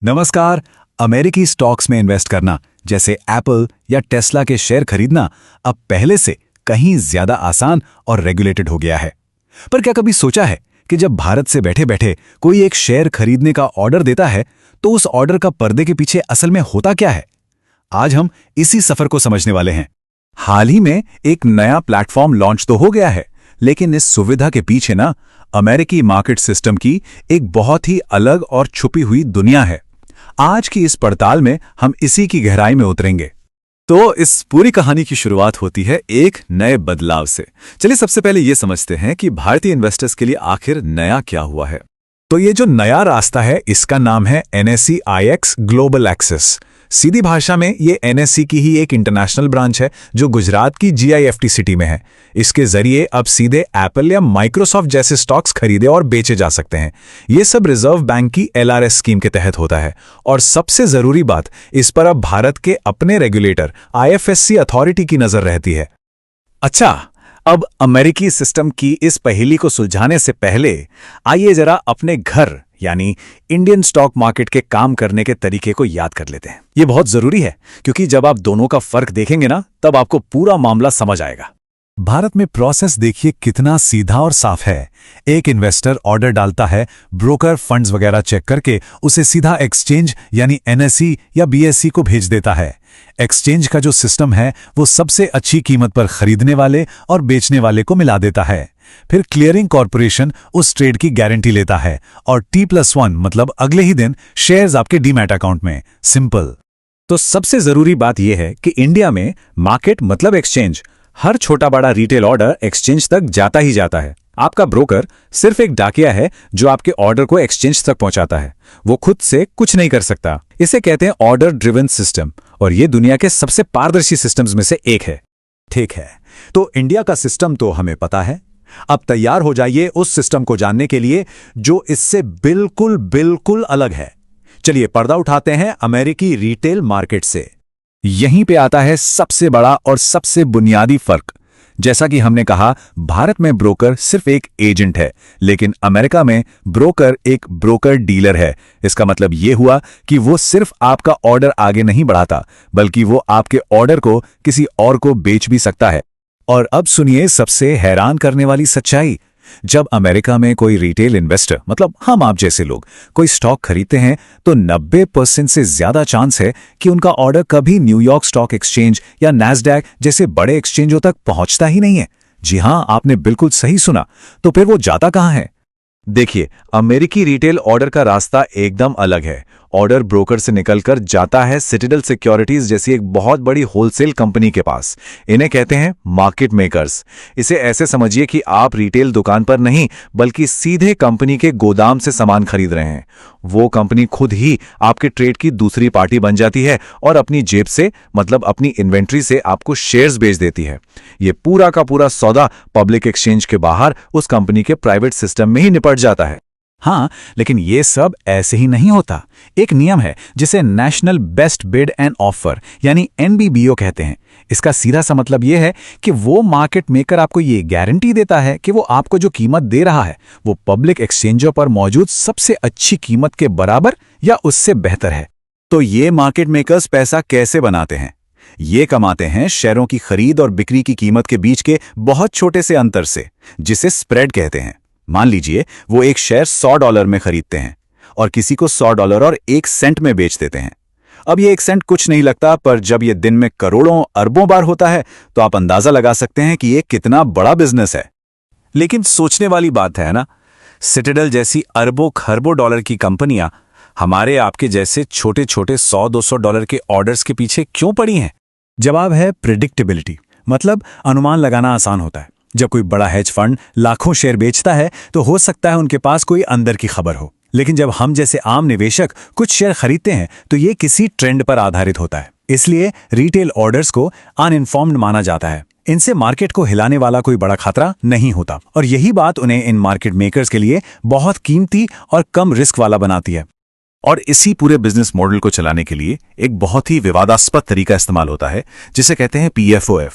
नमस्कार। अमेरिकी स्टॉक्स में इन्वेस्ट करना जैसे एप्पल या टेस्ला के शेयर खरीदना अब पहले से कहीं ज्यादा आसान और रेगुलेटेड हो गया है। पर क्या कभी सोचा है कि जब भारत से बैठे बैठे कोई एक शेयर खरीदने का ऑर्डर देता है तो उस ऑर्डर का पर्दे के पीछे असल में होता क्या है? आज हम इसी सफर को समझने वाले हैं। हाल ही में एक नया प्लेटफॉर्म लॉन्च तो हो गया है, लेकिन इस सुविधा के पीछे ना अमेरिकी मार्केट सिस्टम की एक बहुत ही अलग और छुपी हुई दुनिया है। आज की इस पड़ताल में हम इसी की गहराई में उतरेंगे। तो इस पूरी कहानी की शुरुआत होती है एक नए बदलाव से। चलिए सबसे पहले ये समझते हैं कि भारतीय इन्वेस्टर्स के लिए आखिर नया क्या हुआ है। तो ये जो नया रास्ता है इसका नाम है NSE IX ग्लोबल एक्सेस। सीधी भाषा में ये NSE की ही एक इंटरनेशनल ब्रांच है जो गुजरात की GIFT सिटी में है। इसके जरिए अब सीधे एप्पल या माइक्रोसॉफ्ट जैसे स्टॉक्स खरीदे और बेचे जा सकते हैं। ये सब रिजर्व बैंक की LRS स्कीम के तहत होता है। और सबसे जरूरी बात, इस पर अब भारत के अपने रेगुलेटर IFSC अथॉरिटी की नजर रहती है। अच्छा, अब अमेरिकी सिस्टम की इस पहेली को सुलझाने से पहले आइए जरा अपने घर यानी इंडियन स्टॉक मार्केट के काम करने के तरीके को याद कर लेते हैं। ये बहुत जरूरी है क्योंकि जब आप दोनों का फर्क देखेंगे ना तब आपको पूरा मामला समझ आएगा। भारत में प्रोसेस देखिए कितना सीधा और साफ है। एक इन्वेस्टर ऑर्डर डालता है, ब्रोकर फंड्स वगैरह चेक करके उसे सीधा एक्सचेंज यानी NSE या BSE को भेज देता है। एक्सचेंज का जो सिस्टम है वो सबसे अच्छी कीमत पर खरीदने वाले और बेचने वाले को मिला देता है। फिर क्लियरिंग कॉर्पोरेशन उस ट्रेड की गारंटी लेता है और T+1 मतलब अगले ही दिन शेयर्स आपके डीमैट अकाउंट में। सिंपल। तो सबसे जरूरी बात यह है कि इंडिया में मार्केट मतलब एक्सचेंज, हर छोटा बड़ा रिटेल ऑर्डर एक्सचेंज तक जाता ही जाता है। आपका ब्रोकर सिर्फ एक डाकिया है जो आपके ऑर्डर को एक्सचेंज तक पहुंचाता है। वो खुद से कुछ नहीं कर सकता। इसे कहते हैं ऑर्डर ड्रिवन सिस्टम और ये दुनिया के सबसे पारदर्शी सिस्टम्स में से एक है। ठीक है, तो इंडिया का सिस्टम तो हमें पता है। अब तैयार हो जाइए उस सिस्टम को जानने के लिए जो इससे बिल्कुल बिल्कुल अलग है। चलिए पर्दा उठाते हैं अमेरिकी रिटेल मार्केट से। यहीं पे आता है सबसे बड़ा और सबसे बुनियादी फर्क। जैसा कि हमने कहा, भारत में ब्रोकर सिर्फ एक एजेंट है, लेकिन अमेरिका में ब्रोकर एक ब्रोकर डीलर है। इसका मतलब यह हुआ कि वो सिर्फ आपका ऑर्डर आगे नहीं बढ़ाता, बल्कि वो आपके ऑर्डर को किसी और को बेच भी सकता है। और अब सुनिए सबसे हैरान करने वाली सच्चाई। जब अमेरिका में कोई रिटेल इन्वेस्टर मतलब हम आप जैसे लोग कोई स्टॉक खरीदते हैं तो 90% से ज्यादा चांस है कि उनका ऑर्डर कभी न्यूयॉर्क स्टॉक एक्सचेंज या नैस्डैक जैसे बड़े एक्सचेंजों तक पहुंचता ही नहीं है। जी हां, आपने बिल्कुल सही सुना। तो फिर वो जाता कहां है? देखिए, अमेरिकी रिटेल ऑर्डर का रास्ता एकदम अलग है। ऑर्डर ब्रोकर से निकलकर जाता है सिटाडेल सिक्योरिटीज जैसी एक बहुत बड़ी होलसेल कंपनी के पास। इन्हें कहते हैं मार्केट मेकर्स। इसे ऐसे समझिए कि आप रिटेल दुकान पर नहीं बल्कि सीधे कंपनी के गोदाम से सामान खरीद रहे हैं। वो कंपनी खुद ही आपके ट्रेड की दूसरी पार्टी बन जाती है और अपनी जेब से मतलब अपनी इन्वेंट्री से आपको शेयर्स बेच देती है। ये पूरा का पूरा सौदा पब्लिक एक्सचेंज के बाहर उस कंपनी के प्राइवेट सिस्टम में ही निपट जाता है। हाँ, लेकिन ये सब ऐसे ही नहीं होता। एक नियम है जिसे national best bid and offer यानी NBBO कहते हैं। इसका सीधा सा मतलब यह है कि वो मार्केट मेकर आपको ये गारंटी देता है कि वो आपको जो कीमत दे रहा है वो पब्लिक एक्सचेंजों पर मौजूद सबसे अच्छी कीमत के बराबर या उससे बेहतर है। तो ये मार्केट मेकर्स पैसा कैसे बनाते हैं? ये कमाते हैं शेयरों की खरीद और बिक्री की कीमत के बीच के बहुत छोटे से अंतर से, जिसे स्प्रेड कहते हैं। मान लीजिए वो एक शेयर $100 में खरीदते हैं और किसी को $100 और 1 सेंट में बेच देते हैं। अब ये 1 सेंट कुछ नहीं लगता, पर जब ये दिन में करोड़ों अरबों बार होता है तो आप अंदाजा लगा सकते हैं कि ये कितना बड़ा बिजनेस है। लेकिन सोचने वाली बात है ना, सिटाडेल जैसी अरबों खरबों डॉलर की कंपनियां हमारे आपके जैसे छोटे छोटे $100-200 के ऑर्डर्स के पीछे क्यों पड़ी हैं? जवाब है प्रिडिक्टेबिलिटी, मतलब अनुमान लगाना आसान होता है। जब कोई बड़ा हेज फंड लाखों शेयर बेचता है तो हो सकता है उनके पास कोई अंदर की खबर हो, लेकिन जब हम जैसे आम निवेशक कुछ शेयर खरीदते हैं तो ये किसी ट्रेंड पर आधारित होता है। इसलिए रिटेल ऑर्डर्स को अनइन्फॉर्म्ड माना जाता है। इनसे मार्केट को हिलाने वाला कोई बड़ा खतरा नहीं होता और यही बात उन्हें इन मार्केट मेकर्स के लिए बहुत कीमती और कम रिस्क वाला बनाती है। और इसी पूरे बिजनेस मॉडल को चलाने के लिए एक बहुत ही विवादास्पद तरीका इस्तेमाल होता है जिसे कहते हैं PFOF,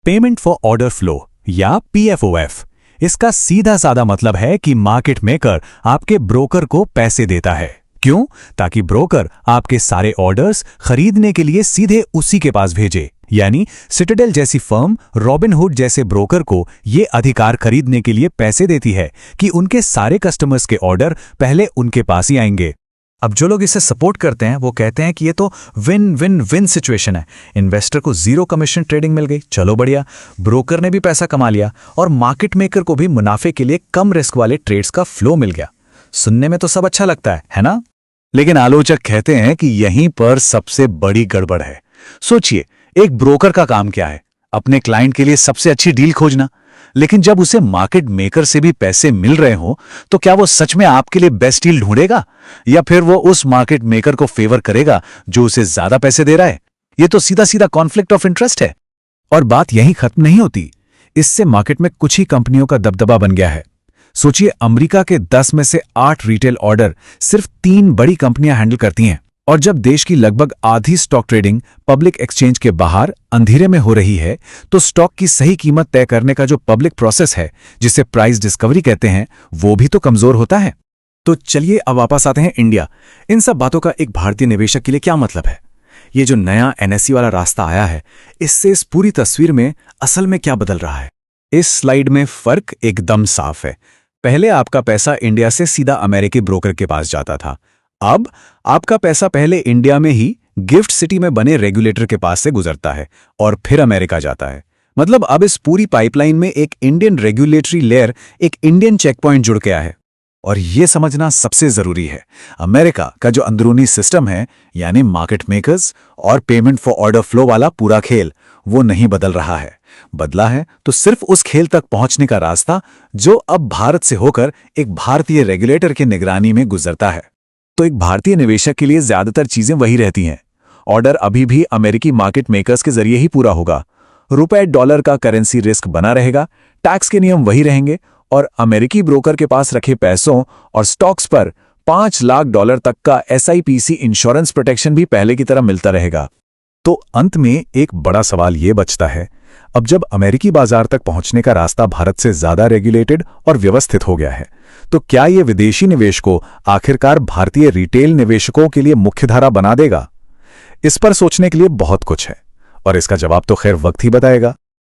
payment for order flow या PFOF। इसका सीधा साधा मतलब है कि मार्केट मेकर आपके ब्रोकर को पैसे देता है। क्यों? ताकि ब्रोकर आपके सारे ऑर्डर्स खरीदने के लिए सीधे उसी के पास भेजे। यानी सिटाडेल जैसी फर्म रॉबिनहुड जैसे ब्रोकर को ये अधिकार खरीदने के लिए पैसे देती है कि उनके सारे कस्टमर्स के ऑर्डर पहले उनके पास ही आएंगे। अब जो लोग इसे सपोर्ट करते हैं वो कहते हैं कि ये तो विन विन विन सिचुएशन है। इन्वेस्टर को जीरो कमीशन ट्रेडिंग मिल गई, चलो बढ़िया, ब्रोकर ने भी पैसा कमा लिया और मार्केट मेकर को भी मुनाफे के लिए कम रिस्क वाले ट्रेड्स का फ्लो मिल गया। सुनने में तो सब अच्छा लगता है ना? लेकिन आलोचक कहते हैं कि यहीं पर सबसे बड़ी गड़बड़ है। सोचिए, एक ब्रोकर का काम क्या है? अपने क्लाइंट के लिए सबसे अच्छी डील खोजना। लेकिन जब उसे मार्केट मेकर से भी पैसे मिल रहे हो तो क्या वो सच में आपके लिए बेस्ट डील ढूंढेगा या फिर वो उस मार्केट मेकर को फेवर करेगा जो उसे ज्यादा पैसे दे रहा है? ये तो सीधा सीधा कॉन्फ्लिक्ट ऑफ इंटरेस्ट है। और बात यहीं खत्म नहीं होती। इससे मार्केट में कुछ ही कंपनियों का दबदबा बन गया है। सोचिए, अमेरिका के 10 में से 8 रिटेल ऑर्डर सिर्फ 3 बड़ी कंपनियां हैंडल करती हैं। और जब देश की लगभग आधी स्टॉक ट्रेडिंग पब्लिक एक्सचेंज के बाहर अंधेरे में हो रही है, तो स्टॉक की सही कीमत तय करने का जो पब्लिक प्रोसेस है, जिसे प्राइस डिस्कवरी कहते हैं, वो भी तो कमजोर होता है। तो चलिए अब वापस आते हैं इंडिया। इन सब बातों का एक भारतीय निवेशक के लिए क्या मतलब है? ये जो नया एनएसई वाला रास्ता आया है, इससे इस पूरी तस्वीर में असल में क्या बदल रहा है? इस स्लाइड में फर्क एकदम साफ है। पहले आपका पैसा इंडिया से सीधा अमेरिकी ब्रोकर के पास जाता था। अब आपका पैसा पहले इंडिया में ही गिफ्ट सिटी में बने रेगुलेटर के पास से गुजरता है और फिर अमेरिका जाता है। मतलब अब इस पूरी पाइपलाइन में एक इंडियन रेगुलेटरी लेयर, एक इंडियन चेक पॉइंट जुड़ गया है। और यह समझना सबसे जरूरी है, अमेरिका का जो अंदरूनी सिस्टम है, यानी मार्केट मेकर्स और पेमेंट फॉर ऑर्डर फ्लो वाला पूरा खेल, वो नहीं बदल रहा है। बदला है तो सिर्फ उस खेल तक पहुंचने का रास्ता जो अब भारत से होकर एक भारतीय रेगुलेटर की निगरानी में गुजरता है। तो एक भारतीय निवेशक के लिए ज्यादातर चीजें वही रहती हैं। ऑर्डर अभी भी अमेरिकी मार्केट मेकर्स के जरिए ही पूरा होगा, रुपए डॉलर का करेंसी रिस्क बना रहेगा, टैक्स के नियम वही रहेंगे और अमेरिकी ब्रोकर के पास रखे पैसों और स्टॉक्स पर $5 लाख तक का SIPC इंश्योरेंस प्रोटेक्शन भी पहले की तरह मिलता रहेगा। तो अंत में एक बड़ा सवाल ये बचता है, अब जब अमेरिकी बाजार तक पहुंचने का रास्ता भारत से ज्यादा रेगुलेटेड और व्यवस्थित हो गया है, तो क्या ये विदेशी निवेश को आखिरकार भारतीय रिटेल निवेशकों के लिए मुख्यधारा बना देगा? इस पर सोचने के लिए बहुत कुछ है और इसका जवाब तो खैर वक्त ही बताएगा।